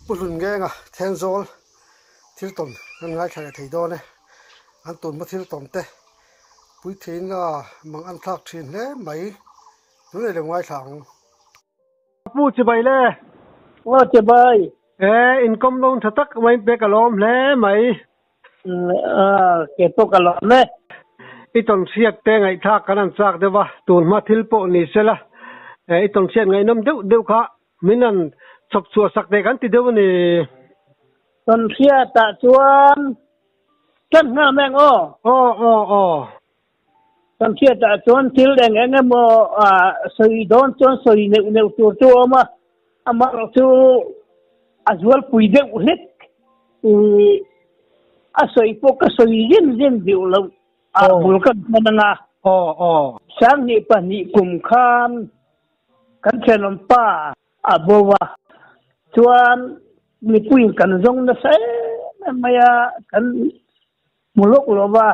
Pulun nghe ngà then zol thil ton nan ngai khai thei do ne an ton ma thil ton te pui thin nga mang an thak thin le mai nu le ngai thang pu chi bai leว่าจะไปincome loan thatak mai be kalom le mai เก็บตัวกันหรอเนี่ย I ton siak te ngai thak kanan chak dewa tun ma thil po ni sela I ton sian ngai nam deu kha minan chok chu sak te kan ti deu ni ตอนเที่ยตะชวนกันหน้าแมงอ้อตอนเที่ยตะชวนทิลแดงเงี้ยมั้สวยโดนชวนสวยเนวตัวมาอามาตัวอาจว่าปุยเดือดเล็กสวยพวกสวยยินเดียวเราบุลกันมันนะช่างนี่ปนิกุมขานกันเชลมป้าบัวชวนมีผู้หญิงกันจงนะเซ่ไม่ยากันมุลกหรอวะ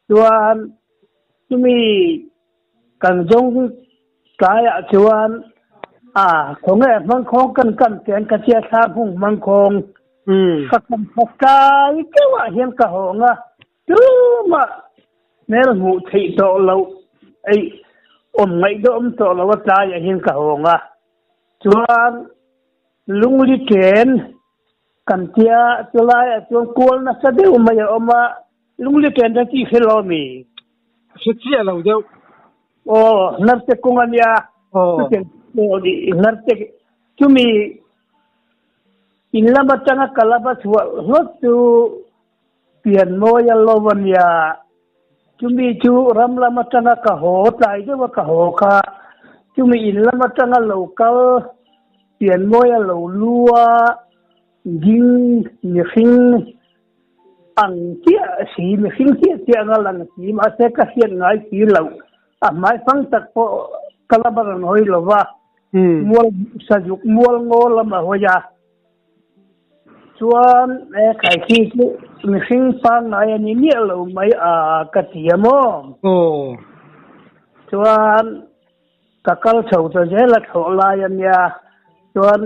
ชวนมีกันจงกายชวนของแอบมังคงกันแกนกระเจี๊ยบหุ่งมังคงก็กันพักกายแค่ว่าเห็นกะหงดูมาเนี่ยหูที่โตเราไอ้ไม่โดนโตเราว่าตายเห็นกะหงชวนลุงลิเกนกันเทียตัวลายตัวกวนนะสะเดียวมาอย่างมาลุงลิเกนจะที่เฮลโลมีสุดเสียเราเดียวนับเตกุงันยาดีนับเตจุมีอินลาบัจังกะลาบัสวะรถตูเปลี่ยนโมยลโลวันยาจุมีจูรัมลามัจังกะโหตายด้วยว่ากะโหค่ะจุมีอินลามัจังกะโลกาเปลี่ยนโมยลโลลัวยิงมีฟิงอังเทียสีมีฟิงเทียงลังสีมาเสกเสียงไงสีเหลาไม่ฟังตักพอกลาบังหอยหรอวะมัวสยุกมัวงอละมาหัวยาส่วนไข่ขี้มีฟิงฟังไงนี่เนี่ยเราไม่กระเทียมส่วนกะกัลเฉาจะเจริญเขาลายันยาส่วน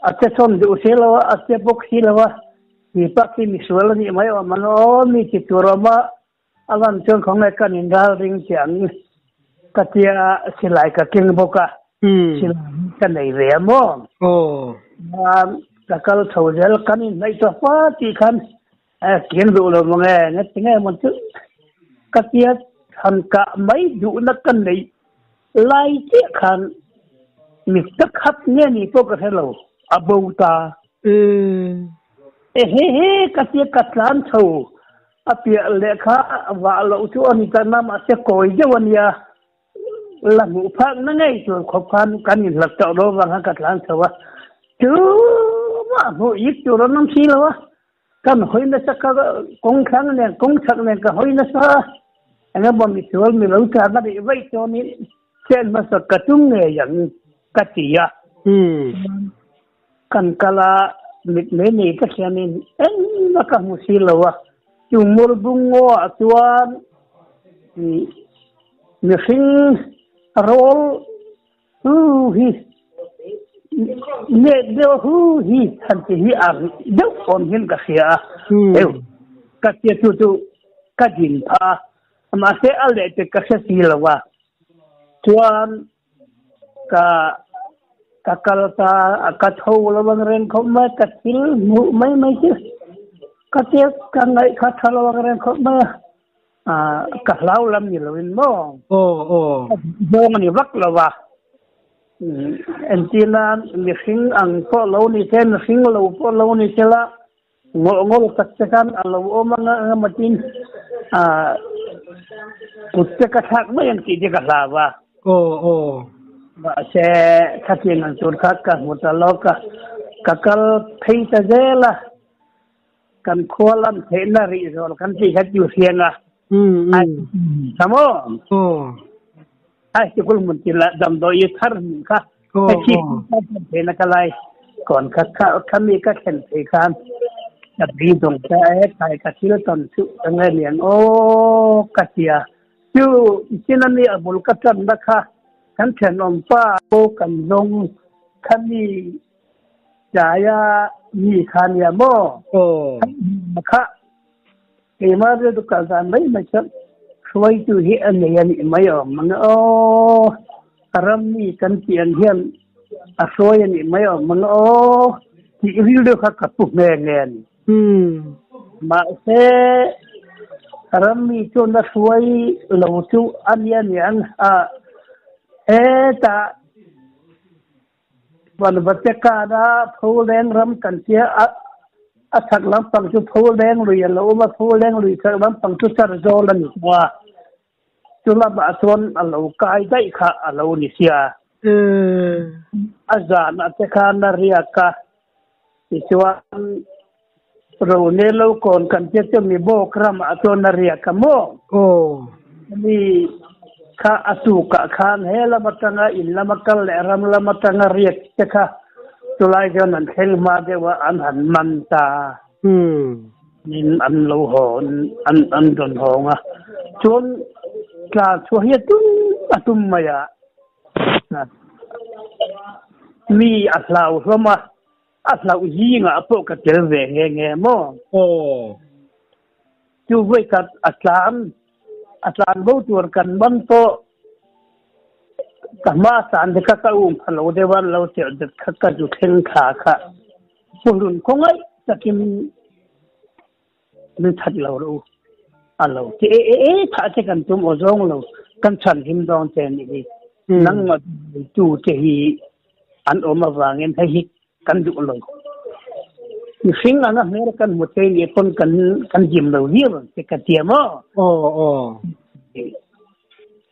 อาจจะชมดูเสียแล้วอาจจะพกเสียแล้วมีปักที่มีส่วนนี้ไหมว่ามันมีจิตตัวเรามาอันนั้นเรื่องของในการอินดาริงเสียงกติยาสิลายกับเก่งบกสิลายกันในเรียมกะกัลเฉาเจริญกันในตัวฟ้าที่คันเก่งดูเราเงี้ยเนี่ยถึงไงมันถึงกติยาทันกะไม่ดูนักกันในไล่เจ้าคันมิตรขัดเนี่ยนี่พวกเราเราบูตาเฮ้กัดเยกัดล้านเท่าเปียเล็กข้าว่าเราช่วยนี่กันน้ำอาจจะก่อยเจ้าวันยาหลังพักนั่งไงส่วนขบคันกันหลักเจ้าโดนวางกัดล้านเท่าว่าจูว่าหัวยิบจูรน้ำชีแล้ววะกันหอยนัสก็กงครั้งเนี่ยกงชักเนี่ยก็หอยนัสอันนั้นบ่มีส่วนมีเราจะมาได้ไว้ตัวนี้เช่นมาสักกระตุ้งเนี่ยอย่างกติยากันกะลามิดเมนี่ก็แค่นี้นักมุสีลาวะจุมรบุงโง่ตัวมีฟิงโรลฮีเนี่ยเดี๋ยวฮีทันทีฮีเดี๋ยวคนเห็นก็เสียก็เสียจู่ๆก็ยินพามาเสียอะไรแต่ก็เสียลาวะตัวกัดหัวเราวันเรียนเขาไม่กัดสิลไม่ใช่กัดเทียกันไงกัดหัวเราวันเรียนเขาไม่กัดเล่าลำนี่เราเป็นโม่มันนี่วักเราวะเอ็นจีน่ามีฟิงอังพอเรานี่เช่นฟิงเราพอเรานี่เช่นละงอกัดเช่นเราโอ้มันมาจินกุศลกระทักไม่ยังกิจกระลาวะsaya kasih ngancur kakak mutalaka kakal pita jela kan kolam tenari soal kan tihat jusianga samo cikul muntila dam doi thar ka cikul tena kalai kon kakak kami ka ken kan tapi dong saya kai kasil ton su ngalian katia tu sinani abul katan ขันเขียนอมฟ้าโตกันลงขันนี้ jaya ni khan ya mo makha ke ma de du kal dan mai ma chap suai tu hi an ne yan mai man o karam ni kan tian hian a suai ni mai man o ti ri de kha ka pu ne ngen ma se karam ni chu na suai lo chu an yan yan a taวันวัตกาดาพูแรงรำกันเสียอัฐลำปังจุพูแรงลุยแล้วมาพูแรงลุยสักลำปังจุจารโจลันว่าจุลบาสวนอัลลูกายได้ค่ะอัลลูนิเซียอาจารย์อัตคานาเรียกะที่ชวนเราเนลโกนกันเจ้าจะมีโบกรำอัตนาเรียกะโมนี่ข้าอสุกะขานเฮละมาตั้งอินละมากัลเลรำละมาตั้งเรียกจะค่ะจุลายจนันเฮลมาเดว่าอันหันมันตานินอันโลหอนอันดนหงอ่ะชวนกลาช่วยตุ้มมายามีอัลลาวเข้ามาอัลลาวยิงอ่ะพวกกระเจริญเงยมั้งจู่ไว้กับอัลลามบูตัวกันบันโตกมาสานเด็กก็อุ้มพลาวเดวันเราเจอเด็กก็จุดเข่งขาค่ะส่วนรุ่นคงไอ้จะกินไม่ทัดเราเราถ้าจะกันตุ้มอจงเรากันฉันหิมดองเจนนี่นั่งมาจู่เจฮีอันออกมาวางเงินให้ฮิกันดูเลยสิ่งนั้นเมื่อกันหมดเลยคนกันยิ้มเราเยี่ยมจะกระเทียม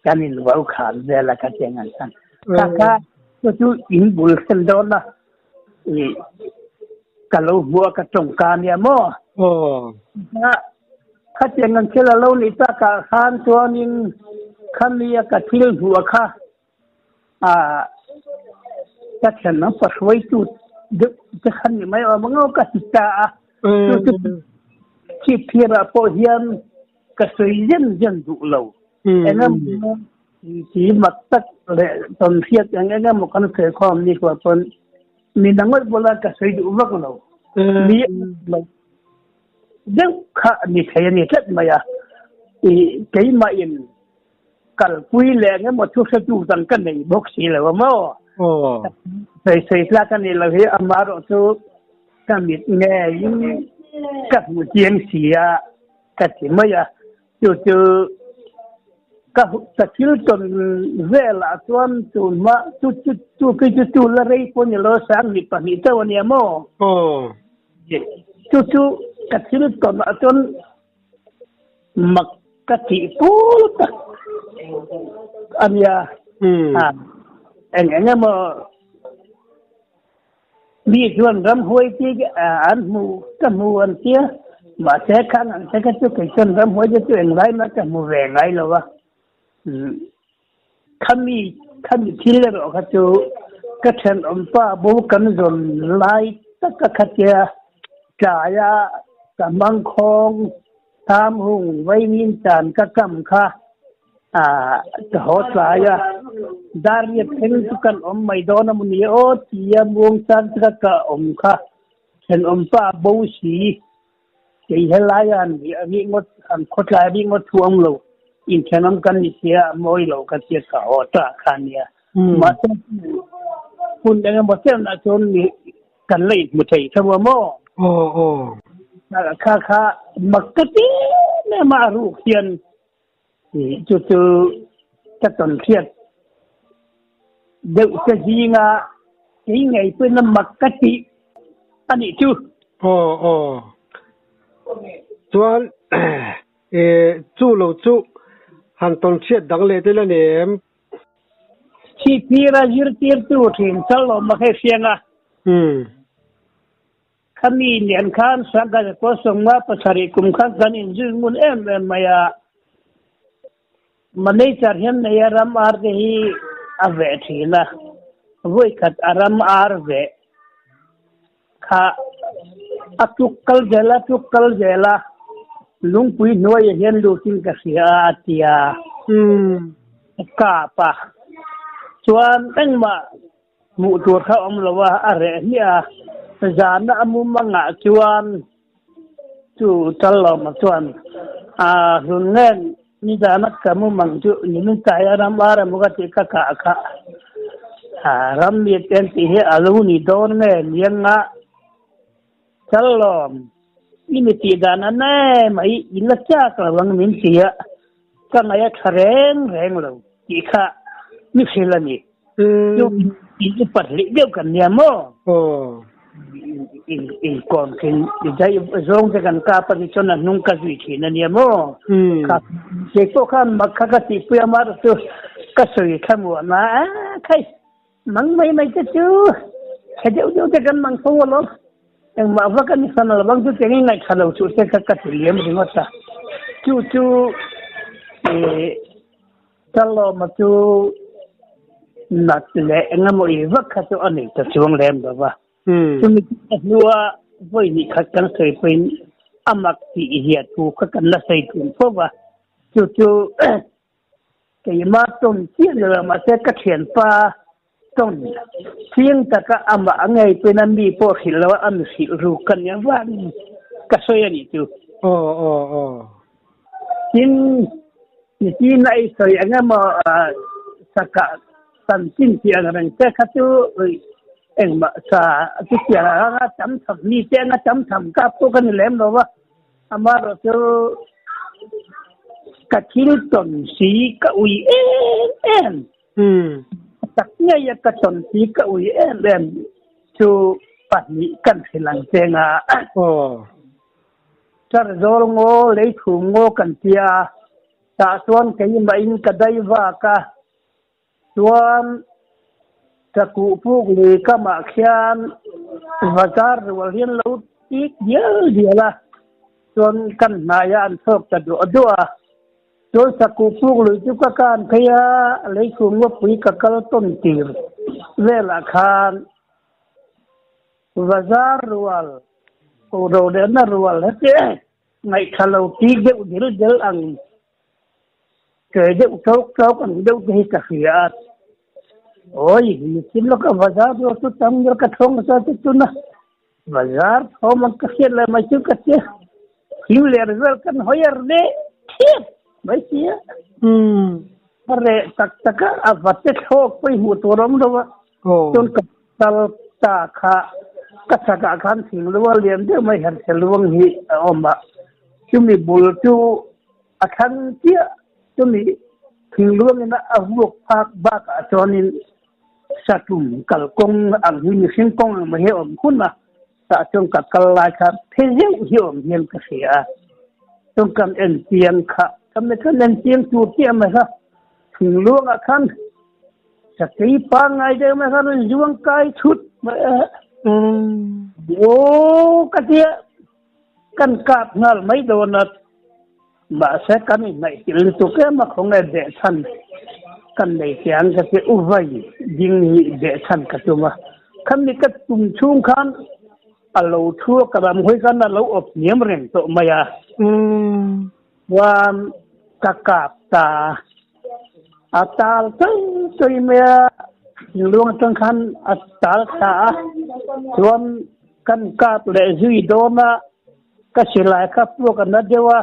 กันนี่เราขาดเวลากระเทียมกันถ้าก็จู่อินบุลเซนโดนนะกันเราบัวกระจงการเนี่ยมั้งถ้าเจอเงินเชื่อเราลิตาการขานตัวนึงขันเรียกทิลหัวค่ะจะเห็นน้ำปัสไว้จุดจะขันยังไม่เอามังเอากระติกาที่เพียร์โปเฮียนกระสุยยันดูเราเอ็งที่มัดตักเลยตอนเพียร์อย่างเงี้ยมันกันเคยความนี่กว่าคนมีนังวัดโบราณกระสุยดูมากเรามีเราเด็กข้านี่ใครนี่ชัดไหมอ่ะใครมาอินกัลคุยแรงเงี้ยหมดทุกสิ่งทุกอย่างกันในบ็อกซี่เลยว่ามั้งใส่ลากันนี่เราเห็นอามาร์โตกันมิดเงี้ยยิ่งกับมุจียงเสียกับที่ไม่อะจู่กับสักทีจนเวลาจวนจนมาจู่ละเรื่องพวกนี้เราสั่งนี่ปนิเจ้าวันนี้มั้งจู่กับทีจนจนมักกับที่พูดอันนี้เอ็งมามีชวนรำหวยที่อันมูกับมูอันเตี้ยมาเช็คข้างเช็คจุดชวนรำหวยจะตัวเองไรมากับมูแรงไรหรอวะขมีที่เรื่องของจู่ก็เช่นอมป้าบูกันจนไล่ตักขัดเจจ่ายกับมังคงทำหุ่งไว้นินจานกับกำค่ะจะหดสายดาริยเพ่งทุกันไม่โดนมันนี่โอ้ที่ยามวงจันทร์ก็ค่ะเห็นป้าบูสีที่เฮลัยอันนี้งดขดลายงดทวงโลอินเทนกันนี่เสียมวยโลกันเสียก็โอ้ตาคันเนี่ยมาถึงคุณเองมาเสียนะจนนี่กันเลยมุทัยทั้งหมดค่ะมักกะตีเนี่ยมารู้เขียนจู่จะต้นเทียดเดี๋ยวจะยิงไงเป็นมักกะติอันนี้จู่ส่วนจู่เราจู่หันต้นเทียดดังเลยแต่ละเนี่ยที่พีรายืดตีร์ตู่ถิ่นสลบมาให้เสียงขมีเนียนข้านสังกัดก็ส่งมาประชาริกุมข้างกันอินจึงมุนมายามันได้จัดเห็นในอารามอาร์ที่อาเวทีละวุ้ยขัดอารามอาร์เวข้าทุกคัลเจล่าลุงปุยน้อยเห็นดูทิ้งกษีอาทิยากาปะชวนตั้งมาหมู่ตัวเขาอมละว่าอะไรเนี่ย zan amu manga chuan chu chalo ma chuan runen ni dana kamu mang chu ni min taya ram ara muga ti ka ram mi ten ti he alu ni don ne nianga chalo ini ti dana ne mai illa cha ka wang min ti ya ka ngaya thareng reng lo ti kha mi philani chu ti pat li deu kan nia mo in con kin dai zong te kan ka pa ni chona nunca zui thi na nia mo ka je ko kan makha ka ti pu amar tu ka sui khamu na kai mang mai mai chu khajau ju te kan mang so lo yang ma va kan san la bang tu te ngai khalo chu te ka ti lem ri ngota chu chalo ma chu nat le ngamo I va kha chu ani ta chuang lem da ba chumi nuwa voi ni khat kan sei pin amak ti hiat tu ka kan la sei tu po ba chu ke ma ton chi le ma se ka thian pa ton chiang ta ka ama angai pe nan mi po khilwa am si ru kan ya wan ka so ya ni tu tin ni nai so ya ngama saka san tin ti an ran se ka tu eng ma sa ti tia nga cham tham ni te nga cham tham ka po kan lem lo wa amaro chu ka thil ton si ka ui en tak nya ya ka ton si ka ui en chu pat ni kan silang te nga char zor ngo le thu ngo kan tia ta tuan ke ma in ka dai wa ka tuan ta ku pu le ka ma khian bazar wal hian lo ti dia la ton kan na ya an thok ta do ton sa ku pu le chu ka kan khaya le khu ngo pui ka kal ton tir vela khan bazar wal ko do de na wal he ngai khalo ti de dil ang ke de thok kan de hi ka khia oi sim lo ka bazar do tu tam lo ka thong sa tu na bazar ho man ka khia la ma chu ka che hiu le result kan hoyer de mai sia are tak avate thok pai hu to rom do ton ka tal ta kha ka saka khan thing lo liam de mai han selwang hi oma chumi bul chu akhan tia chumi thing luang na avuk phak ba ka chonin satum kalkong ang hin sin kong ma he om khuna ta chung ka kallai kha phejeu hi om hiam ka sia chung kam en tiang kha kam ne kan en tiang tu ti ma ha thing luang a khan sa ti pa ngai de ma khan juang kai thut o ka tia kan kap ngal mai donat ba se kan ngai til tu ke ma khong ne de than kan nei tiang ka se u vai ding ni de than ka tu ma kan ni ka tum chung khan alo thu ka ram hoi kan na lo op niam reng to maya wan ka kap ta atal toi me luang tang khan atal ta tuan kan kap le zui dona ka silai ka pu kan na dewa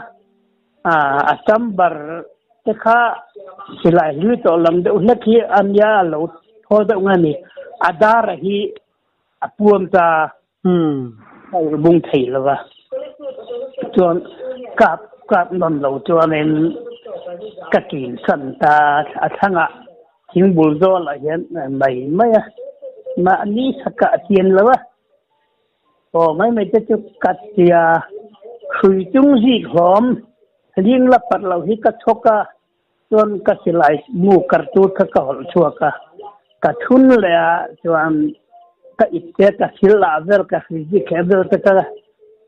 asambar te kha silai hu to lam de na ki anya lo tho da ngani adar hi apuam ta bung thei lawa chuan kap non lo chuan en ka kin san ta athanga thing bul zo la hian mai maya ma ni saka tien lawa mai te chu katia khui chung ji khom ring la pat lo hi ka thoka chuan ka silai mu kar tu ka hol chuaka ka thun le chuan ka itte ka sila ver ka ji kebel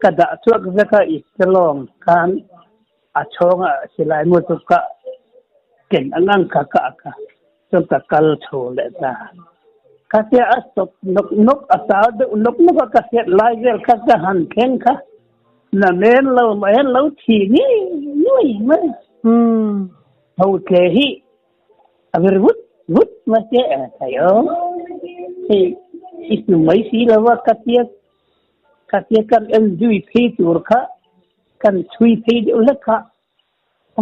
ka da chuak ve ka istelong kan a chonga silai mu tu ka ken angang ka chuan ka kal tho le ta ka tia asop nok asa de nok ka set lai vel ka han khen ka na men lo thi ni ma hau ke hi aver wut ma che ayo isu mai si lawa ka tia ka tia kan en dui phi tur kha kan chui phi de le kha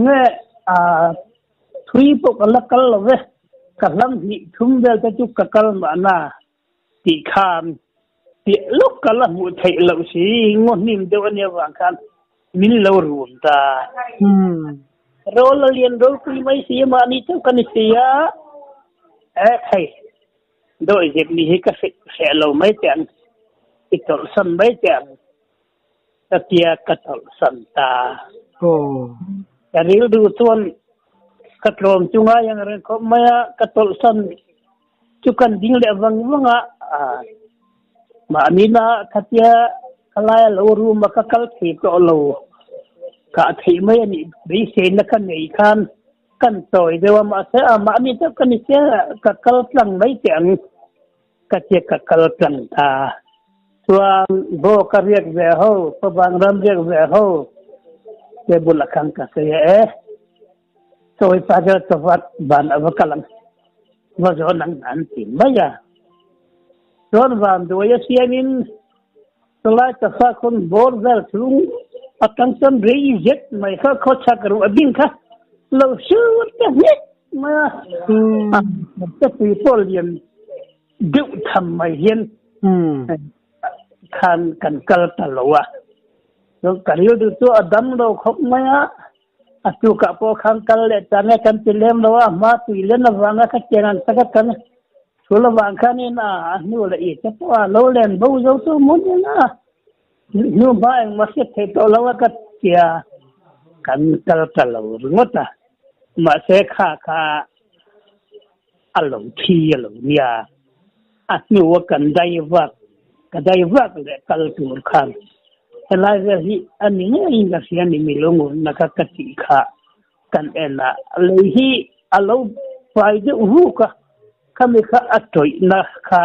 nge thui po kala kal ve kalam ni thum bel ta chu kakal ma na ti khan ti luk kala mu thai lo si ngon nim de ania wang khan min lo rum ta rol lien rol kui mai si ma ni chu kan si ya thai doi jep ni hi ka se lo mai tian itol san mai tian ta tia katol san ta ya ril du tuan katlom chunga yang ren ko maya katol san chukan ding le wang wanga ma amina khatia kalaya lo ru ma ka kal thi ko lo ka thei mai ani be se na kan nei khan kan toy dewa ma se ma ni ta kan se ka kal tlang mai tiang ka che ka kal tlang ta tuan bo ka riek ve ho pa bang ram riek ve ho ke bulakan ka se toy pa ja to wat ban avakalam wa jo nang an tin maya don van do ya siamin tolai ta fa kon bor vel thung atang tan rei jet mai kha kho chakru abin kha lo shu ta hit ma ta people yen du tham mai yen khan kan kal ta lowa do kariu du to adam lo khop maya atu ka po khang kal le ta ne kan tilem lowa ma tu le na wanga ka chenan sakat kan sula wang khan ni na nu la e ta po lo len bo zo to mun na nu ba ang masih te to lawa ka tia kan kal kal lo ngota ma se kha alo thi alo nia nu wa kan dai wa ka dai wa le kal tur khan la ve hi ani ngai ga sia ni mi longo na ka ka ti kha kan ena le hi alo pai de hu ka kami kha atoi na kha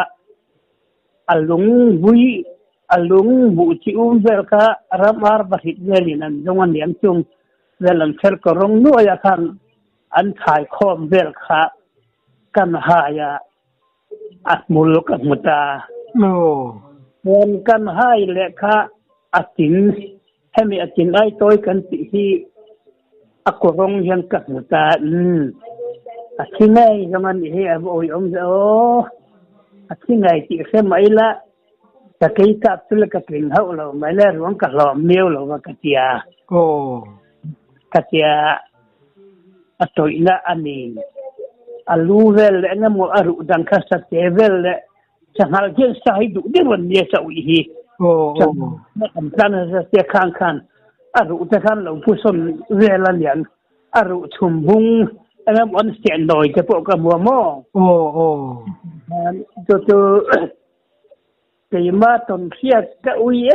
alung bui alung bu chi vel ka ramar bahit velin an jongan liam chung velan fer ko rong no ya khan an thai khom vel kha kan ha ya atmul ka muta no wen kan hai le kha atin hemi atin ai toy kan ti hi akorong yan ka muta athingai jongan hi oi om zo athingai ti se mai la ta kai ka tul ka tling hau lo mai la ruang ka lo meo lo wa ka tia ka tia atoi na ani alu vel nga mo aru dan ka sa tevel le changal gen sai du de ron ne sa ui hi na kan tan sa te khang khan aru ta khan lo pu son vela lian aru chum bung nga mon sten doi te po ka mo to cái mà tuần kia cái uy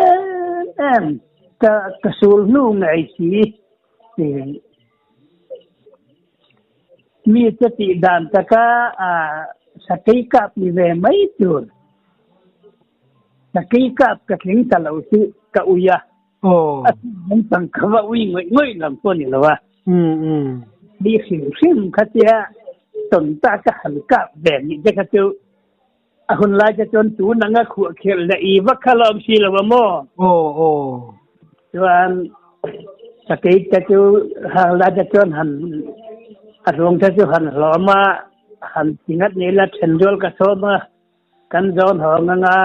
em cái số nu ngày chỉ thì mi cái tỷ đàn ta cả sa cái cặp như về mấy tuổi sa cái cặp cái lính ta lâu chứ cái uy mình tăng cái uy người làm con như là đi xem cái kia tuần ta cái hành cặp về những cái tiêu hun la ja chon tu nanga khu khel la I wa khalom si la mo chuan sakai ta chu ha la ja chon han arong ta chu han lo ma han tingat ni la thendol ka so ma kan zon ho nga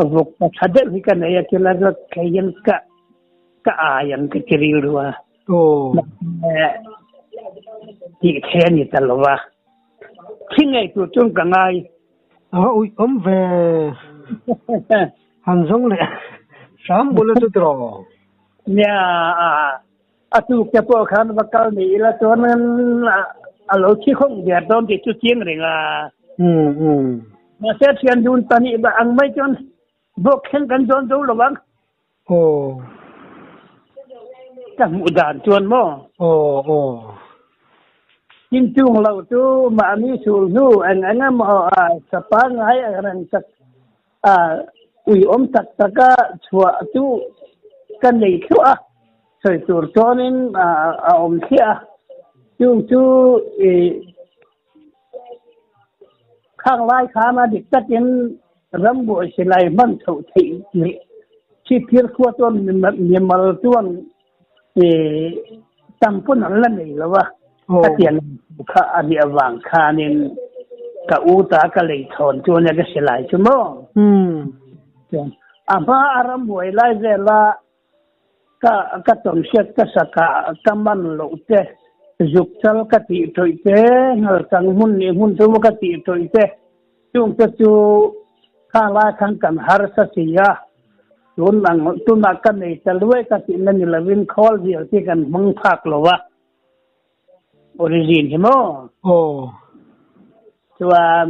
avuk pa thade hi kan ya kila ga kayen ka ayan ka kiril ruwa ti khen ni talwa thingai tu chung ka ngai ui về hàng giống lệ sáng bữa lên tôi nha tu cái bộ khăn và câu này là cho nên alo khi không đẹp đâu thì chút tiếng rồi là mà sẽ chuyện đun tani và ăn mấy chọn bộ khen cần chọn đâu là vâng các mụ đàn chọn mò chính chung lâu tu mà mi sul nu anh mà sapa ngai anh chắc uy tak taka chua tu kan nei khua soi tur tonin khia chung chu khang lai khana dik takin rambo silai man thau thi chi phir khua tuan mi mal tuan tampun an la nei lawa ka tian kha ani awang kha nin ka u ta ka lei thon tuan ya ka silai chu mo ama aram hoi lai zela ka tom set ka saka kaman lo te juk chal ka ti toi te ngal tang hun ni hun tu ka ti toi te chung te chu kha la khang kan har sa sia tun nang tu na kan nei chalwe ka ti na ni lawin khol ji ti kan mong phak lo wa origin himo chuan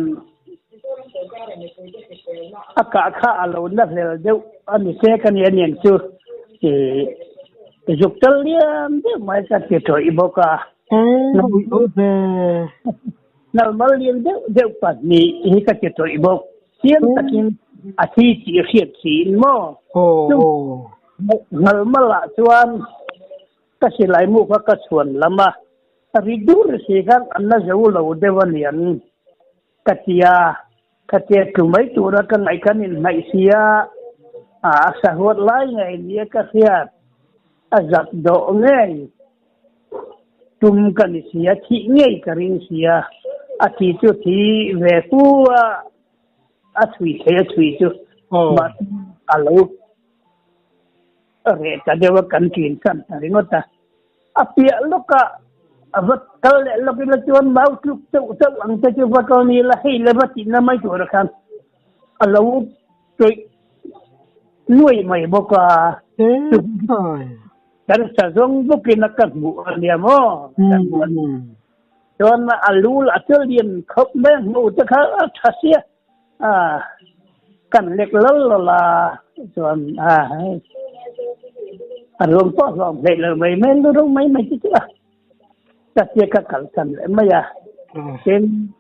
aka kha alo na hlel deu ani se kan yen chu juk chal liam de mai ka ti toi boka normal liam deu pa ni hi ka ti toi bok siam takin athi chi khiat chi mo normal la chuan ka silai mu ka chuan lama ridur se kan anna jau lo devanian katia tumai tura kan ai kan in nai sia sahot lai ngai ni ka khiat azat do ngai tum kan sia thi ngai karin sia athi chu thi ve pu athui chu ma alo re ta dewa kan kin kan ringota apia loka avat kal lokin la chuan mau tuk tu ang ta chu va ko ni la hei la bati na mai tu ra kan alo toi nuôi mày bốc dan sa zong bukin na kan bu dia mo chuan ma alul atel dien khop me mu ta kha thasia kan lek lol la chuan rom to rom le le mai men do mai chi cha ta tia ka kal kan le mai ya ken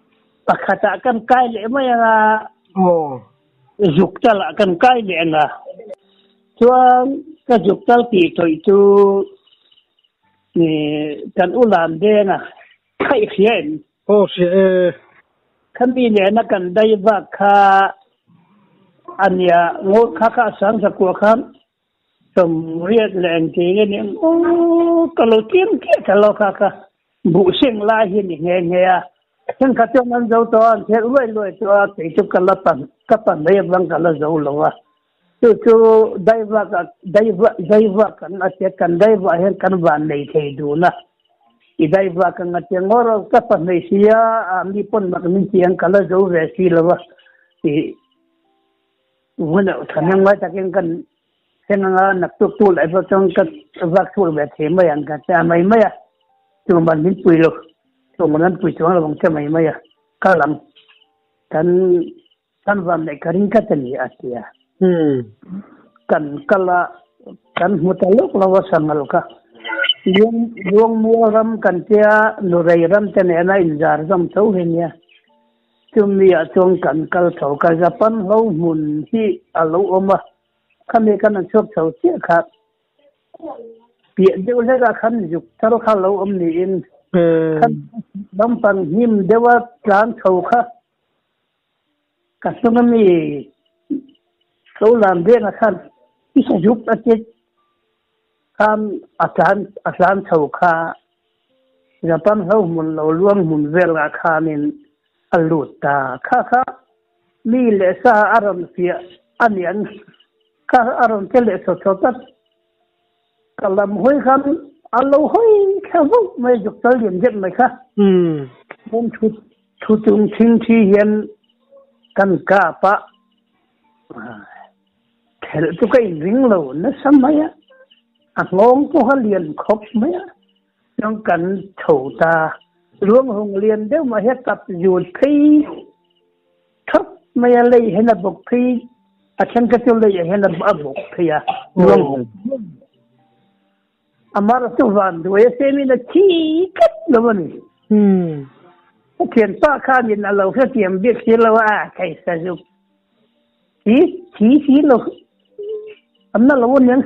pakhata kan kai le mai ya dục tal kan kai le na chuan ka dục tal ti toi chu ni kan ulam de na khai khien kan bi le na kan dai ba kha ania ngo kha sang sa ko khan som riat leng ti ni ka lo tim ke ka lo kha bu sing la hi ni nge yaซึ่งข้าเจ้านั้นเจ้าตัวเชื่อรวยตัวติดจุกันละปันได้บังกันละเจ้าหลวงจู่ได้ว่ากันอาเจียกันได้ว่าเห็นกันวันในเทดูนะอีได้ว่ากันอาเจียงอเราก็ปันในเสียมีปนมากมีเสียงกันละเจ้าเวสีละว่าอีวันนั้นท่านยังว่าจะกินกันเช่นงั้นนักตู้ไหลพอจ้องกันวักตู้แบบเทไม่ยังกันแต่ไม่อะจู่มันมีปุยลูกตรงนั้นปุยจังเราบางทีไม่อะก็หลังกันวันในการิงกัตนี่อาเซียกันกละกันหัวตลกเราว่าสังกัลกะยวงมัวรำกันเจ้านุเรยรำเจเนน่าอินจาร์จำเท่าเห็นเนี่ยจุ่มมีจงกันกัลเท่ากันจะปั้นเราหมุนที่อาลูอมาขันนี้กันชอบเท่าเชี่ยขาดเปียเดียวเลยก็ขันยุกถ้าเราขันเรานี่อินขันน้ำปังหิมเดี๋ยวว่าร้านเท่าค่ะกันตรงนี้เขาลำเรียนขันที่สยุกอาทิตย์ขันอาจารย์เท่าค่ะจะปั้นเราหมุนเราล่วงหมุนเวลาขันินอลุตตาค่ะนี่แหละซาอารมณ์เสียอันนี้ข้าอารมณ์เจริญสดตัดกลำห้อยขันอารมณ์ห้อยแค่วุ้ไม่จุกตะเลียนเย็นไหมคะผมชุดจุงทิ้งที่เห็นกันกาปะแค่ตุกไอ้ริงเราเนี่ยสมัยงงพวกเขาเรียนครบไหมน้องกันโถตาร่วงโรงเรียนเดี๋ยวมาเฮ็ดกับอยู่ที่ทับไม่อะไรเห็นระบบที่อาจารย์ก็จะเลยเห็นระบบที่ร่วงอามาร์ตุวันด้วยเซมินาทีกัดแล้วมันเขียนป้าข้ามินเราแค่เตรียมเบียกเสียแล้วใครสะดุกชี้เราอันนั้นเราเนี่ย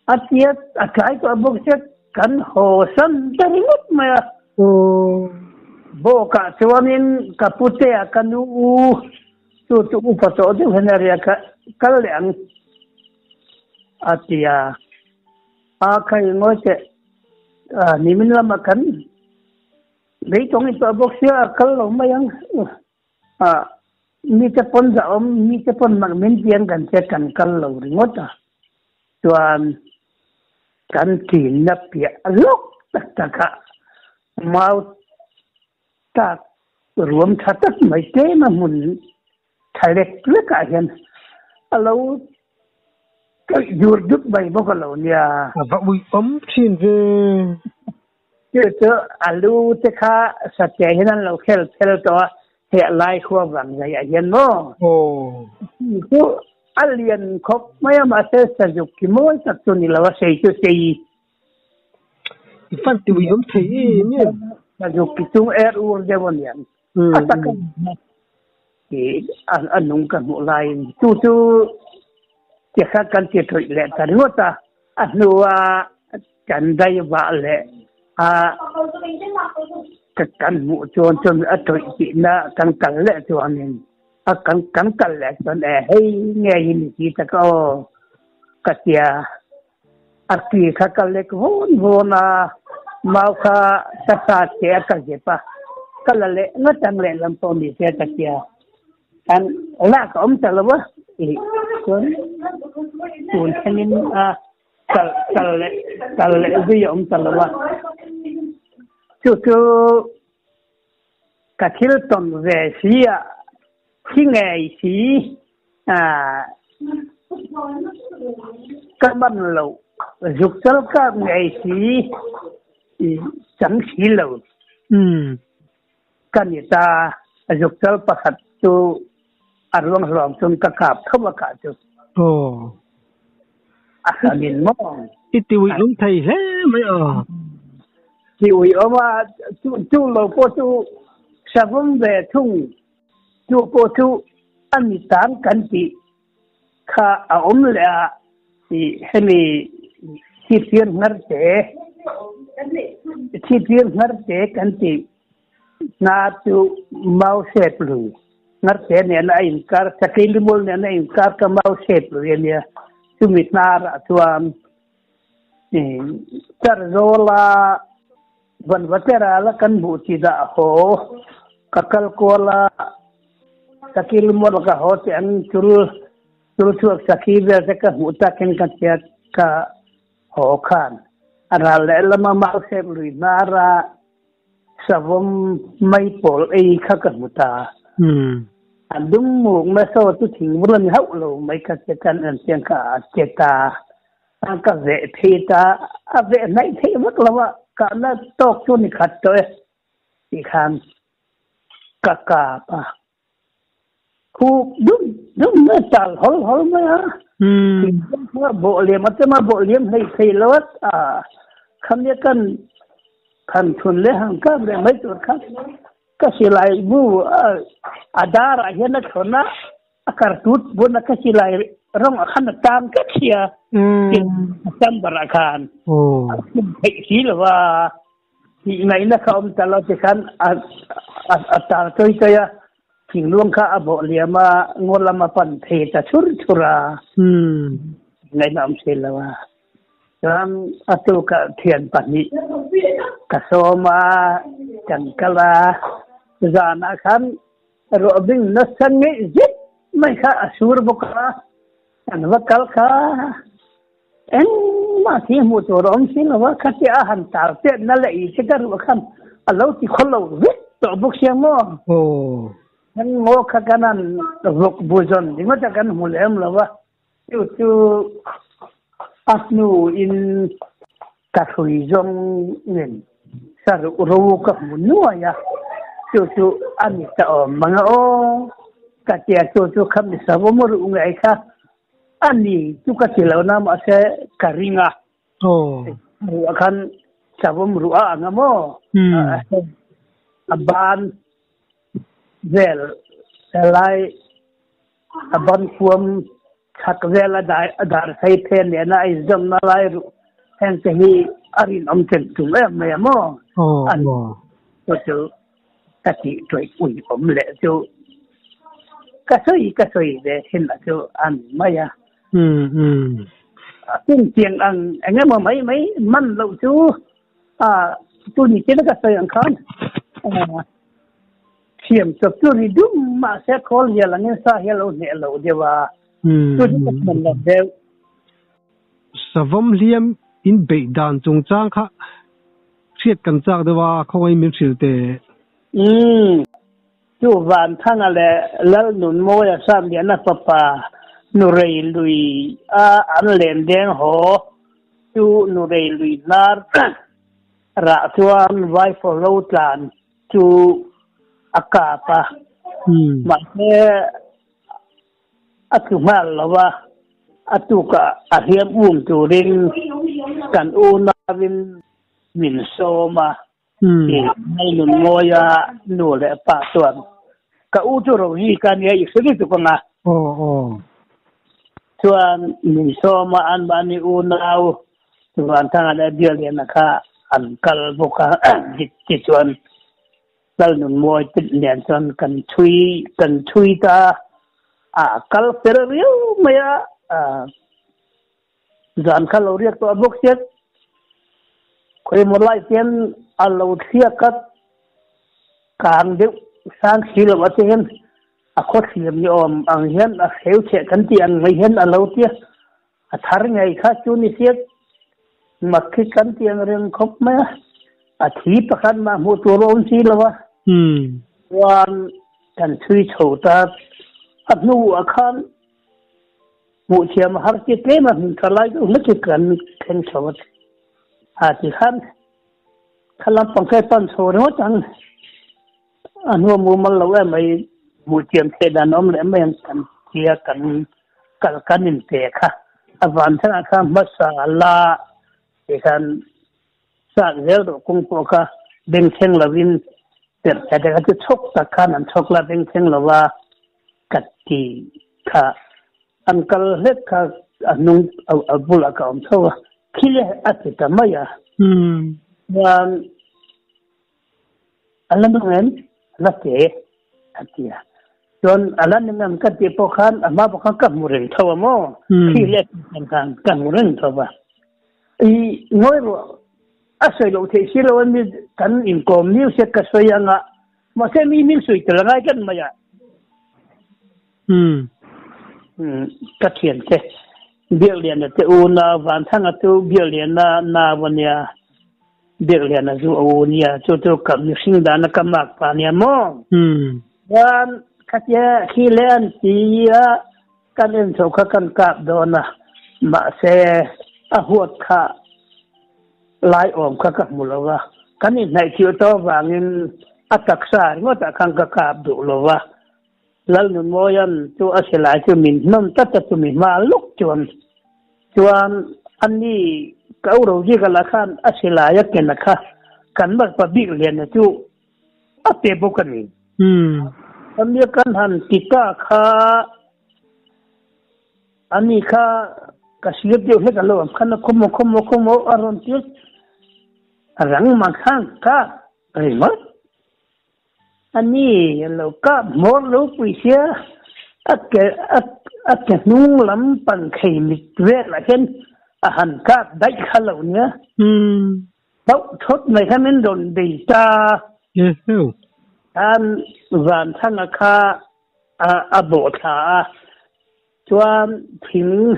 อาเจียอาใครก็บอกเช็ดกันโหสันจะริบมาโบกะชวนินกับพุทธะกันอุปโตเดวนารียะกัลยัง atia khai ngoi te nimin lama kan lấy trong cái bốc xia kal lo mai ang mi te pon za mi te pon mang min pian kan che kan kal lo ngota tuan kan tin na pia lok tak ka mau tak rùm thắt tất mấy cái mà muốn thay lệch tất cả hiện alo cái dùr giúp bay bốc alo nha và bụi trên về chứ alo thế khá sạch sẽ hiện alo khel to hệ lại khoa vàng vậy hiện nó chứ alien khóc mấy mà sẽ sử dụng cái mối tập trung là sẽ xây phân tiêu thấy nhỉ sử dụng cái chung air uống để bọn nhận atakan thì anh nung kan một lại tu chỉ khác kan chỉ thôi lệ ta đúng không ta anh nuôi kan đây vợ lệ cái kan một chôn ở thôi chị na kan lệ cho anh em kan lệ cho anh hay nghe gì thì ta có cái gì arti khác kan lệ vốn mau kha sa che ka je pa kalale ngatang le lam pon di se takia kan la ka talawa kun hanin kal vi talawa chu ka thil ton ve sia khi ngày si ka ban lo dục sal ka ngày si chẳng xí lâu cái này ta dục cho bắt hạt tu ăn lông lông trong các cặp không có cả chứ mình mong ít tiêu lông thầy hết mấy tiêu mà tu lâu po tu sa vung về thung tu po tu ăn mì tán cắn chị kha lẹ thì hay mi chi tiền ngắt thế chi tiền ngắt thế cắn chị na tu mau shape lu ngar te ne na inkar sakil mol ne na inkar ka mau shape lu ya tu mitnar tuam tarzola ban vatera la kan bu ti da ho kakal kola sakil mol ka ho te an chul sakil se ka huta ken ka tia ka ho khan ara le lama mau shape lu nara savom mai pol ei kha ka muta andum mu ma so tu thing bulan hau lo mai ka che kan an siang ka cheta an ka ve theta a ve nai the mak lawa ka na tok chu ni khat to ti khan ka pa khu dum na tal hol ma bo le ma bo le nei thei lawat kham ne kan thun le hang ka le mai tur kha ka silai bu adara hena thona akar tut bu na ka silai rong khan tam ka khia tam barakan ai si lawa ni nai na ka talo te kan atar toi ya thing luang kha abo liama ngolama pan the ta chura ngai nam se lawa ram atu ka thian pani kasoma jangkala zana khan robing na sangi zit mai kha asur boka anwakal kha en ma thi mu to rom sin wa khati a han tar te na le I chikar khan alo ti kholo zit to bok siang mo nan mo kha kanan rok buzon dinga ta kan mulem lawa tu asnu in kasui zong nen sar ro ka munua ya tu ani ta manga o ka tia tu kham ni sabo mo ru ngai kha ani tu ka tilo na ma se karinga ru akan sabo ru a ngamo aban vel selai aban kuam khak vela dar sai phen ne na is jam na lai ru hen te hi arin om chen tu me mo an tu kati toi ui om le tu kasoi de hin la tu an maya tiếng tiếng anh em mà mấy măn lậu chú tôi nghĩ cái nó cái sự ăn khán khiêm tập tôi đi đúng mà sẽ khó nhiều là nên sao hello nhẹ lâu đi và tôi chỉ cần mình làm đều savam liam in be dan chung chang kha thiet kan chak dewa khoi min thilte chú van thang ale lal nun moya sam dia na papa nu rei lui an len deng ho chú nu rei lui nar ra chuan vai for lo tlan chú akapa ma he atumal lawa atuka ahiam tu ring kan una vin min soma mai nun moya nu le pa tuan ka u chu ro hi kan ye isri tu nga chuan min soma an bani unau chuan thang ala bial ya na kha an kal boka jit chuan dal nun moi pit lian chuan kan thui ta kal per riu maya zan kha lo riak to bok set khoi mo lai ten alo thia kat kang de sang sil wa ten a khot hiam ni om ang hian a heu che kan ti an ngai hian alo tia a thar ngai kha chu ni set makhi kan ti ang reng khop ma a thi pakhan ma mu tu ron si lawa wan kan thui chota anu akhan mu thiam har ti te ma hin khalai du ma ki kan khen chawat ti khan khalam pangkai pan choro chang anu mu mal lawa mai mu thiam the dan om le mai kan tia kan kanin te kha avan thang kha masala e kan sa zel do kung po kha beng cheng lavin ter ta ga chu chok ta khan an chok la beng cheng lawa katti kha ankal het kha anung abula ka om thawa khile atita maya wan alam la te atia don alam ngam ka te po khan ama po khan ka muren thawa mo khile kan muren thawa i ngoi ro asai lo the si lo mi kan in kom new set ka soyanga ma se mi min sui tla ngai kan maya ka thien te bial lian te una van thang tu bial lian na vania bial lian zu unia tu kam ni sing dan ka mak pa nia mo wan khatia khilen tia kan en so kha kan ka dona ma se a huat kha lai om kha ka mulawa kan ni nai chiu to wangin ataksa ngota khang ka kap du lowa lal nun moyan chu aselai chu min nom ta chu min ma luk chuan anni kauro ji kala khan aselai ken kha kan ba pa bi len chu ate bo kan ni anni kan han tika kha anni kha kasiyat de he kalo khan khom aron ti rang ma khang ka ai ma ani lo ka mor lo puisia at nung lam pan khai mit ve la hen a han ka dai khalo nya bau thot mai khamen don dei ta an van thang kha a bo tha chuan thing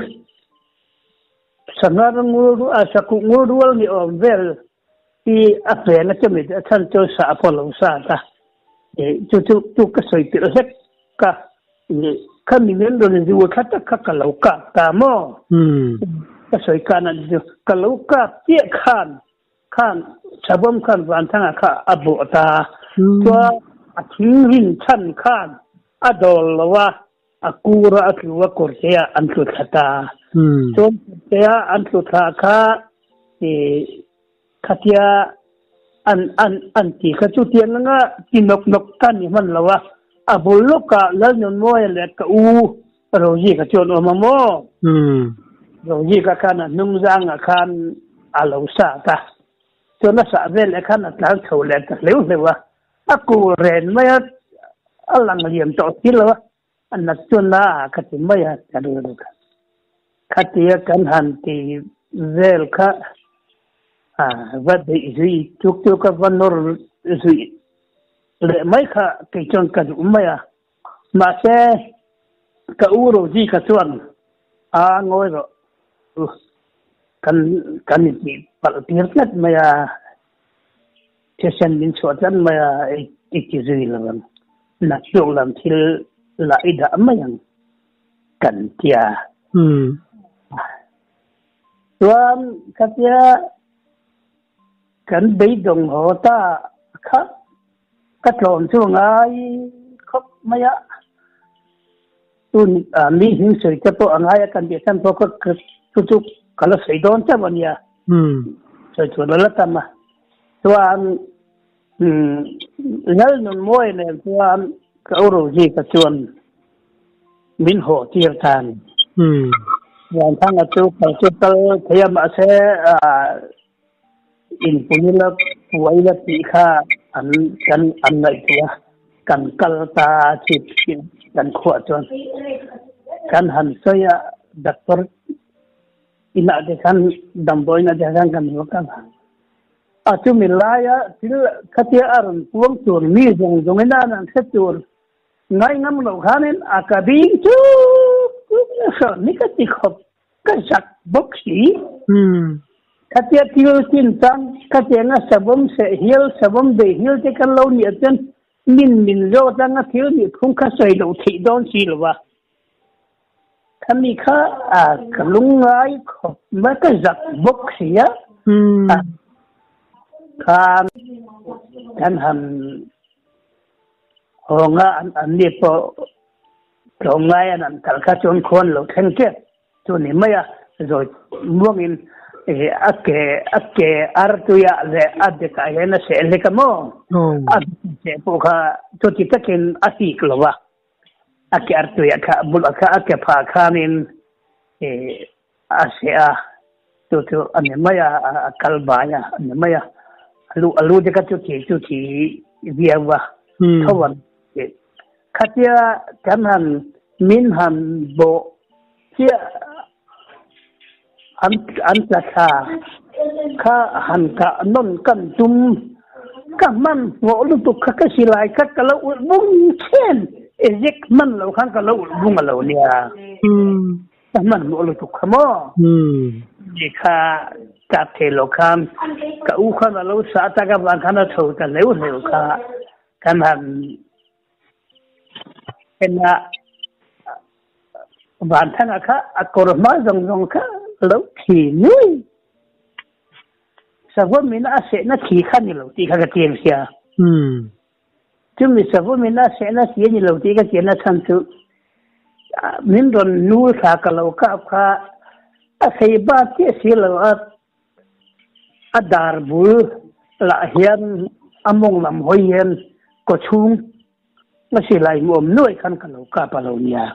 sanar nguru asaku nguru ni om vel i a pe na chemi than cho sa polo sa ta tu ka soi ti rek ka kan ni nen do ni ju kha ta ka lo ka ta mo ka soi ka na ju ka lo ka tie khan chabom khan van thang kha abu ta to a thing rin chan khan adol lawa akura akwa korsia antu thata to ya antu tha kha khatia an ti kha chu tian nga tinok tan ni man lawa abuluka lalnon mo le ka u roji ka chon o mamo roji ka kana nungzang khan alo sa ta to na sa vel khan atlang thole ta leu lewa aku ren maya alang liam to tilawa anat chona ka ti maya ta ru ka khatiya kan han ti zel kha vật bị gì chúc chúc các văn nor gì lệ mấy kha cái chân cả đúng mày mà sẽ cả u rồi gì cả chuan ngồi rồi kan bị bật tiếng nhất mày thế sen min suat chân mày cái gì là nát chỗ làm thì lại đã mày cần tia chuan khatiya kan bei dong ho ta kha ka tlom chu ngai khop maya tun mi hin soi ta to angai kan be san to ko chu kala sei don cha bania soi chu la ta ma tuan ngal nun moi ne tuan ka ro ji ka chuan min ho tir tan yan thang a chu ka chu ta thayam a se in punila puwaila tikha an nai tua kan kalta chip kan khua chuan kan han soya doctor ina de kan damboi na de kan kan chu milaya til khatia arun puang tur mi jong ina nan setur ngai ngam lo khanin akabi chu so nikati khop ka sak boxi khatia til tin tang khatia nga sabom se hil sabom de hil te kan lo ni aten min zo tang nga til ni khung kha sei lo thi don si lo wa khami kha kalung ngai khop ma ka zak bok sia kan han honga an ni po ngai an kal kha chon khon lo theng ke chu ni maya rồi muangin ake artuya le adka yana se le kamo se poka to titakin asik lowa ake artuya ka bulaka ake pha khanin asia to anemaya kalbaya anemaya alu de ka chu ti viawa thawan khatia kanan minhan bo tia an ta kha han ka non kan tum ka man wo lu tu kha ka silai kha ka lo bung chen ezek man lo khan ka lo bung lo nia ka man wo lu tu khamo ni kha ta the lo khan ka u khan lo sa ta ka ban khan tho ta le kha kan han ena ban thang kha akor ma jong kha lo thi nui savo mina se na thi khan ni lo ti kha ka tieng sia chu mi savo mina se na si ni lo ti ka chen na chan chu min ron nu sa ka lo ka kha a sei ba ti si lo a dar bu la hian among lam hoi hian ko chung na si lai mom noi khan ka lo ka pa lo nia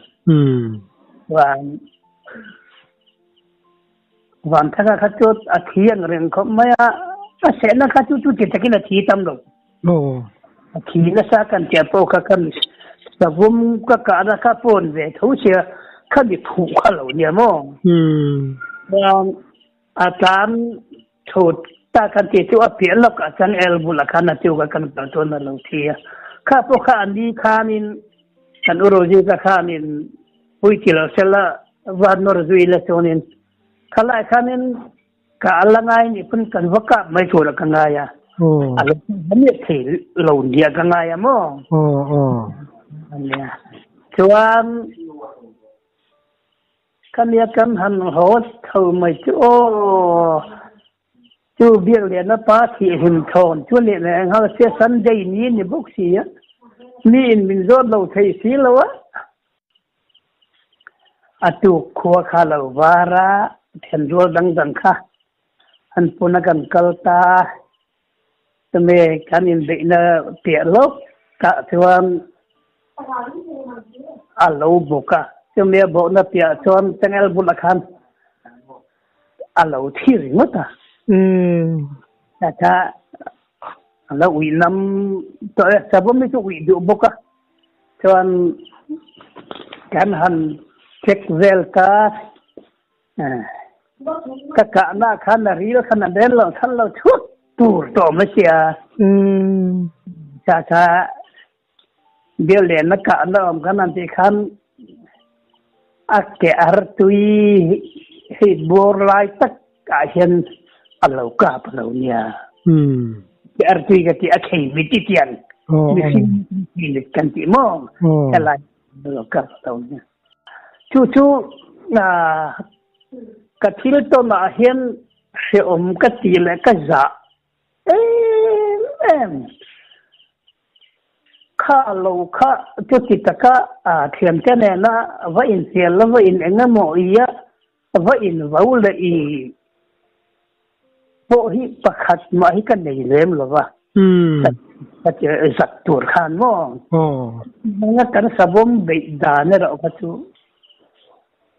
วันถ้าข้าจุดอาทิตย์เรื่องเขาไม่เสร็จนะข้าจุดจะกินอาทิตย์ตั้มลงอาทิตย์นั้นสักกันเจ้าพ่อข้ากันแต่ผมก็การข้าปนเวทเขาเชื่อข้าดิถูกข้าเหล่านี้มั้งอาจารย์ถูกตากันที่ว่าเปลี่ยนแล้วอาจารย์เอลบุลคันที่ว่ากันตัดตัวนั่นเราเทียข้าพวกข้าอันนี้ข้านินกันอุโรจิกข้านินปุยที่เราเสร็จแล้ววันนรจุยละโซนินkalau kanin kaalangai ni pun kan waka mai thora kangaya alo ni thil lo dia kangaya mo ania chuan kamia kan han hot thau mai chu bial le na pa thi him thon chu le le ha se sunday ni boxi ya ni in min zo lo thei si lo wa atu khwa khala wara then ro dang kha an punakan kalta tme kanin beina pe lo ka chuan alo boka tme bo na pe chuan tengel bulakhan alo thir ngota ta alo wi nam to sabom mi chu wi du boka chuan kan han check vel ka các cả na khăn là rí khăn là đến là khăn là chút tủ tổ mới xìa cha cha điều liền nó cả nó ông khăn anh thì khăn cái artui hít bor lại tất cả hiện lâu cả lâu nha cái artui cái akhi bị tiền mình cần chỉ mong cái lại lâu cả lâu nha chú cái thiếu tôi mà hiện sẽ cái tiền là cái giá em khá lâu khá chút ít cả thiền cái này là vậy tiền là vậy anh mọi ý vậy vào là ý bộ hi bạc hạt mà hi cái này làm là vậy cái giặc tuột khan mà nghe cái sabom bị đá này rồi cái chú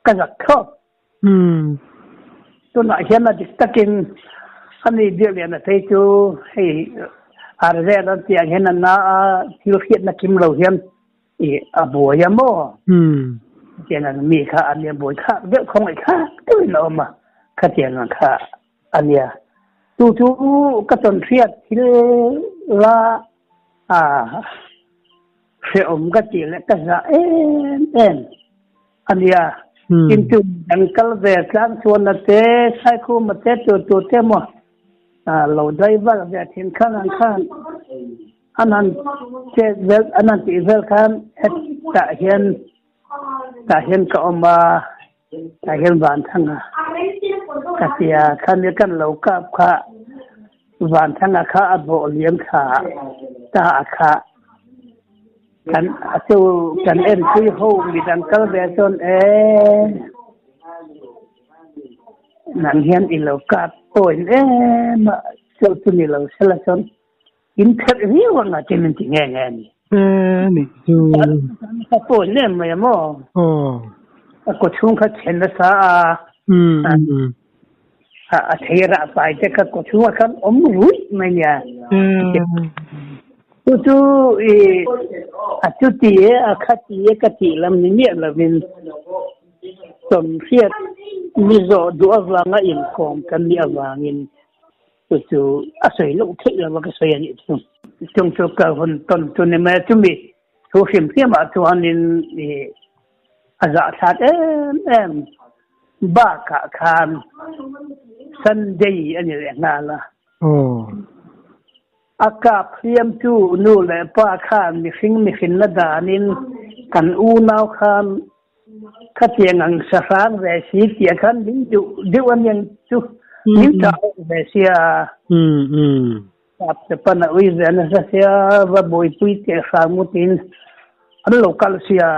cái giặc khóc tôi nói hiện là tất nhiên anh ấy điều liền là thấy chú hay ra đó thì anh hiện là thiếu khiết là kim lâu hiện bùa ya mò thì là mi khá anh em bùa khá biết không ai khác cái nào mà cái tiền là khá anh em chú cái tuần khiết thì là sẽ cái tiền là cái gì em anh em Kintu angkal ve klang chuan na te sai khu ma te tu te mo lo driver ve thin khan an khan anan che vel anan ti vel khan ta hian ka oma ta hian van thanga ka tia khan ne kan lo ka kha van thanga kha abo liam kha ta kha kan asu kan en tui ho mi dan kal ve son nan hian i lo ka point ma so tu ni lo sala son in khat ri wa nga tin ti nge nge ni ni chu ka point ne ma mo ko chung kha chen na sa thera pai te ka ko chung kha rui ma nya tu chú tía khát tía cái tía làm những việc là mình tổng phiết mi dọ đũa vàng ở in phòng cái mi vàng in chú sấy lúc thích là cái sấy này trong chỗ cả phần tuần này mà chúng mình thu phim phim mà thu anh in dạ sát em ba cả khan Sunday anh ấy nghe là akap hiam chu nu le pa khan mi khing na danin kan u nau khan khatiang ang sa rang ve si tia khan ding du an yang chu ning ta ve sia ap te pana ui ve na sa sia va boi pui te sa mutin an local sia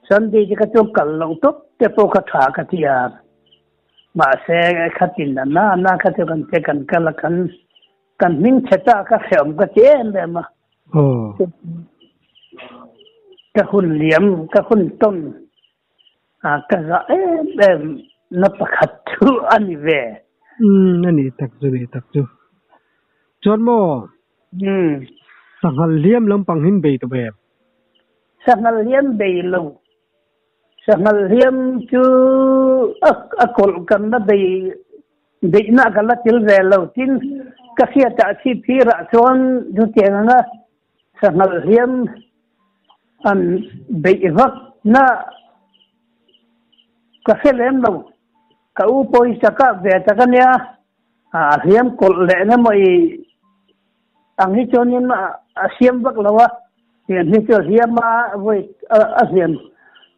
Sunday ji ka chu kal long top te po kha tha ka tia ma se khatin na khatu kan te kan kala kan min chata ka khem ka chen le ma ka hun liam ka hun ton ka ga na pakhat thu ani ve ani tak chu chon mo sangal liam lampang hin be to be sangal liam be lo sangal liam chu akol kan na be na ka la til ve lo tin ka khia ta chi phira chon du tiang nga sangal hiam an beivak na ka khelem lo ka u poi saka ve ta ka nya hiam kol le na moi ang hi chonin ma siam vak lawa hian hi cho hiam ma voi a hiam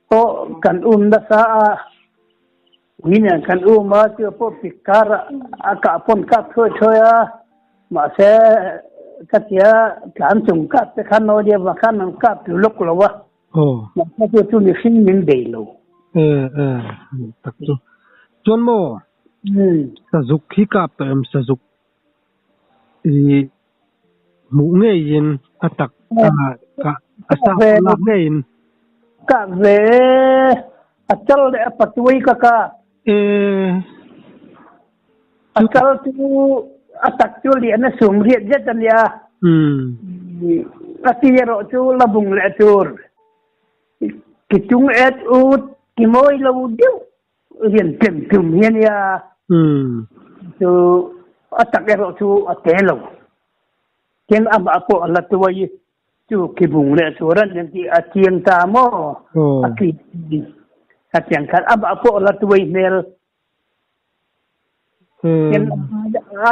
to kan da sa wina kan ma chu po pikara aka pon ka thoya mà sẽ cái kia làm chung cắt cái khăn nói đi và khăn làm cắt từ lúc lâu á mà cái kia chú mình sinh mình đầy lâu thật chứ chọn mò sử dụng khi cắt em sử dụng mũ nghề yên tắc cả sao làm nghề yên cả về achal để bắt đuôi cả achal tu atak chu lian na sum riat jet an ya atiyero chu labung le tur ki chung et ut ki moi lo diu liền kiểm kiểm hiên ya tu atak ero tu atelo ken am apo la tu yi tu kibung le suran yang ti atiang ta mo aki atiang kan am apo la tu yi mel ken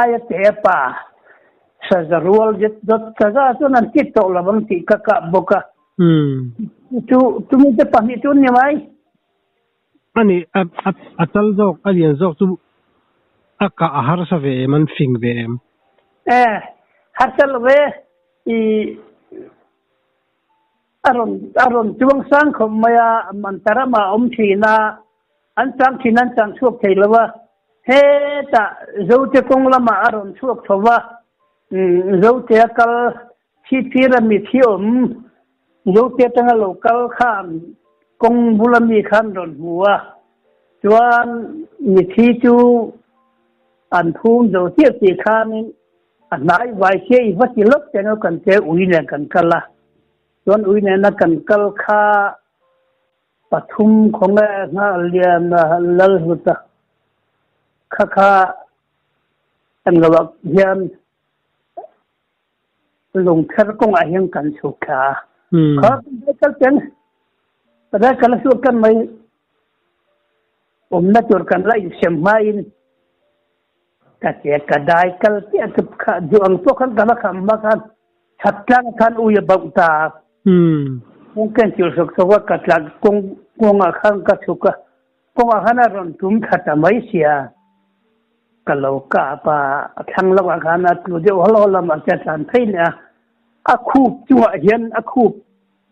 aya te pa sa zarual jet dot kaza tu nan ti to la bang ti ka boka tu mi te pa mi tu ni mai ani atal jok alian jok tu aka ahar sa ve man fing ve harsal ve I aron chuang sang khom maya mantara ma om thina an chang chuak theilawa he ta zote kong lama aron chuak thowa zote kal chi phira mi thiom zote tanga local khan kong bulami khan ron huwa chuan mi thi chu an thum zote ti khan nai vai che I vati lok teno kan te uine kan kala chuan uine na kan kal kha pathum khonga na lian lal huta kha an lawak hian lung thar kong a hian kan chu kha kha kal ten pada kala su kan mai na tur kan lai sem mai kaya kadai kal tiap ka juang to kan kala khamba kan thatlang kan uya bauta mungkin jusuk sawa katlag kung akhang ka suka kung akhana ron tum thata mai sia kalau ka pa thang law akhana tu de holo lam acha tan thaina akhu chuwa hian akhu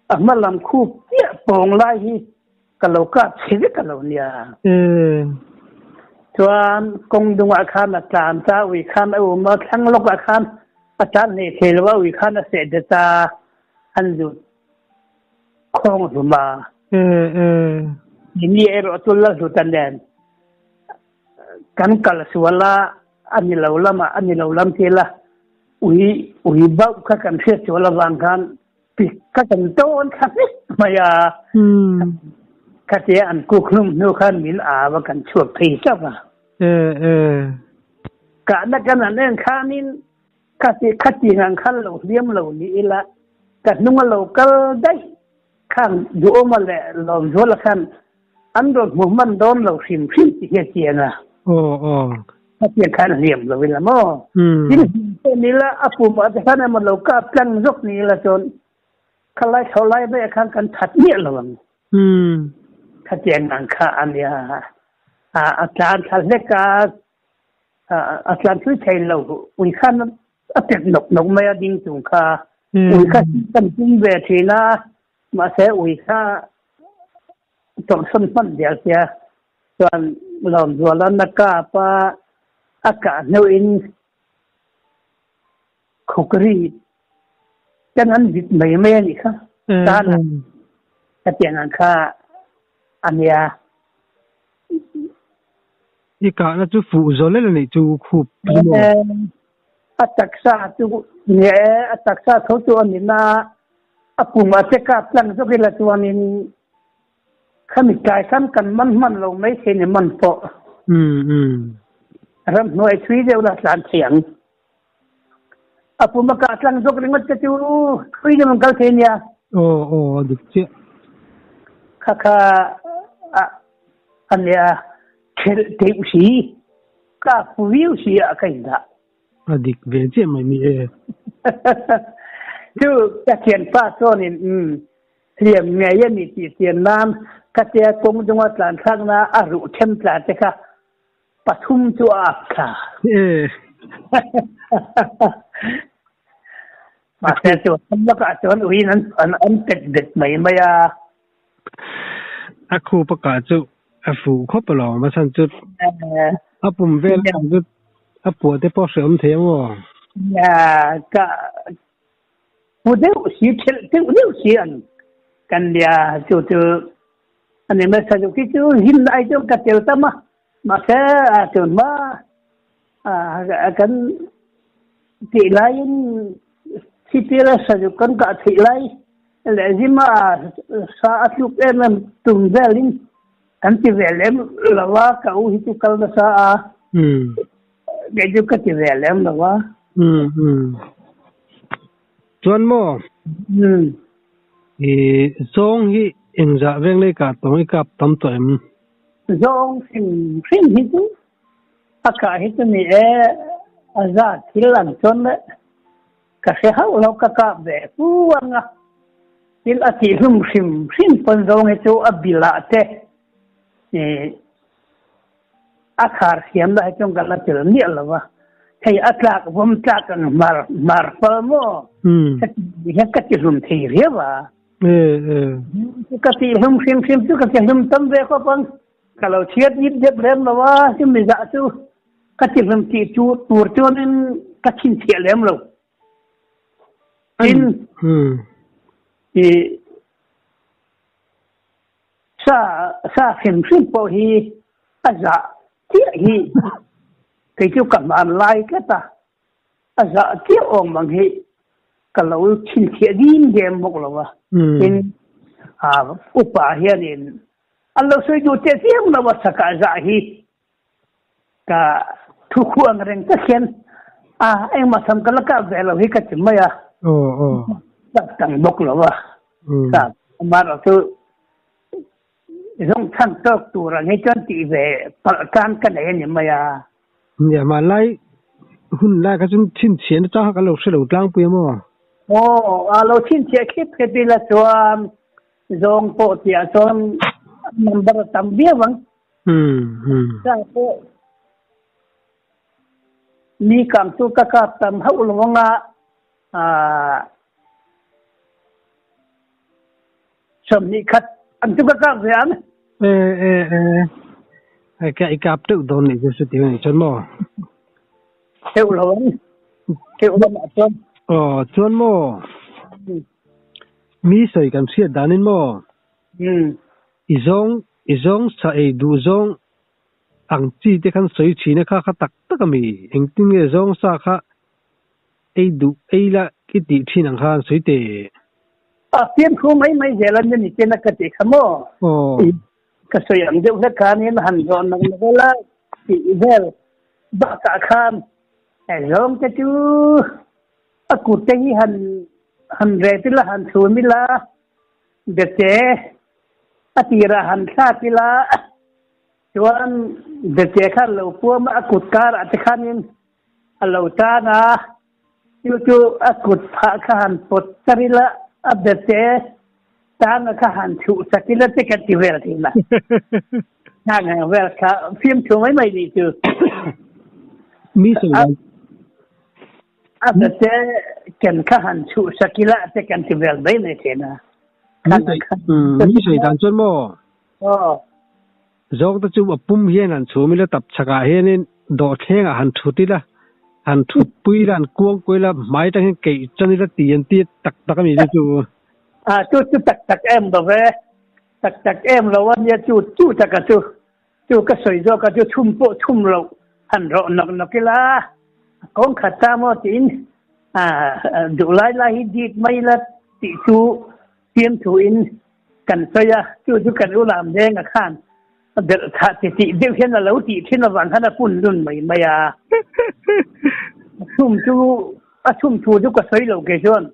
amalam khu tia pong lai hi kalau ka chhe kalau nia chuan kong dung akhan atlan ta wi khan au ma thang lok akhan atan ne thelwa wi khan se de ta anju khong ruma ni ero tulla hutan den kan kal suwala ani laulam tela ui bau ka kan se suwala wang kan pi ka kan ton kha maya kati an kuklum nu kan min awa kan chuak thei sawa ka na kan an khanin kati ngang khal lo liam lo ni ila ka nunga lo kal dai kan du omale lo zola kan an do muhammad don lo sim ti hiena kati kan liam lo ila mo ni la apu ma ta kan ma lo ka plan zok ni la ton khalai tholai ba kan that ni loถ้าเจนอังคารเนี่ยอาจารย์ทัศนกาอาจารย์ช่วยใช้เราอุ้ยขั้นอาจจะหนกไม่ดิ้งจุงค่าอุ้ยขั้นตั้งจิ้งเวทีนะมาเสียอุ้ยค่าจงส้นฟันเดียวเสียส่วนหลอมส่วนแล้วนักกาปะอากาศเนื้ออินคุกรีดังนั้นไม่นี่ค่ะการถ้าเจนอังคารAnia ika na chu fu zo le ni chu khup ataksa tu ne ataksa tho tu anina apuma te ka plan zo ke la tu anin khami kai kan man lo mai se ni man po ram noi thui de la tlan thiang apuma ka tlang zo ke ngot te tu thui de man kal the nia dik che kha ania te usi ka fuiu si akainda adik ve che mai ni tu ta kien pa so ni liam nge yan ni ti tian nam ka te kong jong atlan thang na aru them tla te ka pathum chu ap kha ma te chu la ka chon ui nan an tet det mai maya aku paka chu afu khopalo ma san chu apum vel chu apu te po sem themo ya ka udeu si chel te udeu si an kan dia chu ane ma sa chu ki chu hin ai chu ka tel tama ma sa chu ma kan ti lain si pira sa chu kan ka ti lai le zima sa atluk em tum velin kan ti velem lawa ka u hitu kal na sa a ge ju ka ti velem lawa chuan mo zong hi engza veng le ka tong kap tam to em zong sim hitu aka hitu ni aza tilan chon le ka se ha lo ka ve pu anga til ati sim pon zong hitu abila te akhar siam la chong gal til ni lawa thai atlak vom tlak an mar pa mo ka ti rum thei rewa ka ti sim tu ka ti tam ve ko pang kalau thiat nit dep lem lawa sim mi za tu ka ti ti chu tur chu nin ka chin thia lem lo in sa sim po hi aza ti hi cái chú cầm ăn lai cái ta à dạ tiếc ông bằng hệ cả lâu chín thiệt đi đêm một lâu nên upa hiện nên anh lâu xây dựng thế mà vào sắc dạ hi cả thu khuang rèn tất nhiên em mà tham cái là về lâu hi cái chuyện mấy chắc chẳng một lâu cả mà rồi tôi giống thằng tôi tụi rằng hay chân tị về can cái này như mấy nhà mà lại hun lại cái chuyện chín tiền cho cái lẩu sẽ lẩu trắng bia mà lẩu chín tiền cái đi là cho dòng bộ tiền cho mình bắt tầm bia vâng ra bộ ni cảm tu các tầm hậu luôn sớm ni khát anh tu các về anh cái cặp tự đồn này就是点样真么Kêu lớn mà chân chân么mi sợi cảm xúc đan nên么izong sa ai du zong ang chi te kan soi chi na kha tak tak mi eng tin nge zong sa kha ai du ai la ki ti thin ang khan soi te tiên khu mấy giờ lần này trên là cái gì không cái sợi ẩm dâu rất khá nên hẳn gọn nó là chỉ về bạc cả kham giống cái chú cụt cái hẳn rẻ tức là hẳn xuống mi là được chế tira hẳn xa thì là chuan được chế khăn lâu pua mà cụt cá là cái khăn nên lâu ta na chú cụt phá khăn bột sari là được chế tang ka han chu sakila te ka ti ver ti la nang ver ka phim chu mai ni chu mi so a te ken ka han chu sakila te kan ti ver bai ne te na mi so dan chon mo zog ta chu pum hian an chu mi la tap chaka hian do thleng a han thu ti la han thu pui ran kuang koi la mai ta hen ke chani la ti an ti tak mi chu chú tắc em rồi về tắc em rồiวันนี้chú tắc chú cái sợi do cái chú chum rồi hẳn rồi nó cái là con khát ta mà tin đủ lại đi mấy là tỷ chú tiêm chú in cần xây chú cần u làm đen à khan để thà tỷ điều hiện là lâu tỷ thiên là vạn hắn là phun luôn mày chum chú cái sợi lâu cái chuyện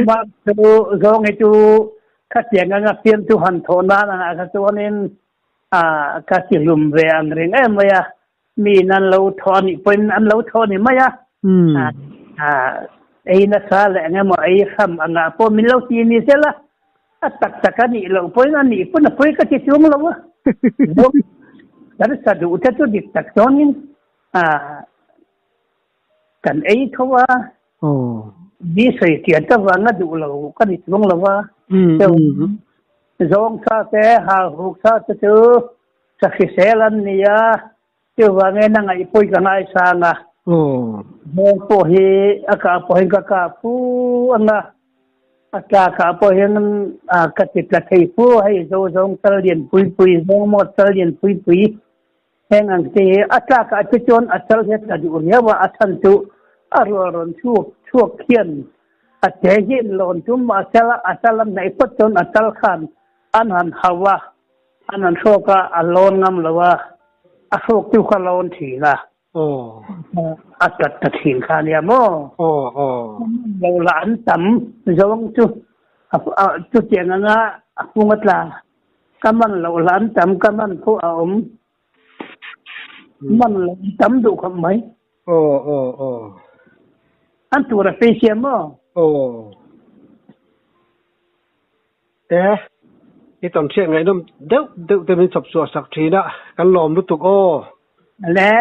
mà tôi do nghe tôi các tiếng anh tiêm tôi hoàn thôn na là các tôi nên các tiếng lùm về anh riêng em vậy mi nan lâu thôn thì bên anh lâu thôn thì mấy ấy nó xa lẹ nghe mà ấy khăm anh po mình lâu tiền thì sẽ là tắc cái này lâu bên anh này bên là bên cái chuyện chung lâu đó là sao đủ cho tôi được tắc cho nên cần ấy thôi đi sợi tiền cho vợ nó đủ lâu cái gì cũng lâu giống sao thế hào hùng sao thế chứ sao khi xe lần này chứ vợ nghe năng ấy bôi cái này sang mong po hi cả phu anh cả po hi cái tiết là thầy phu hay giống tơ liền pui giống một tơ liền pui hèn anh thì cả cái chốn tơ hết cả đủ nhiều và thân chú rồi chuộc khiên thể hiện lộn chúng mà asal này phát chốn asal khan อันนั้นฮาวะอันนั้นโชกะอลอนงำละวะอโชกติวคาลอนถีละโอ้อากัดตะถิงคาเนี่ยโมโอ้โอ้เราหลานตำจงจุเจียงงะพุงตลากำมันเราหลานตำกำมันผู้เอามันตำดูคำไหมโอ้โอ้โอ้อันตัวระเฟียมโอ้ที่ตอนเชียงไงน้มเดี๋ยวจะมีสับสวสักทีนะกันหลอมรู้ตุกโอ้และ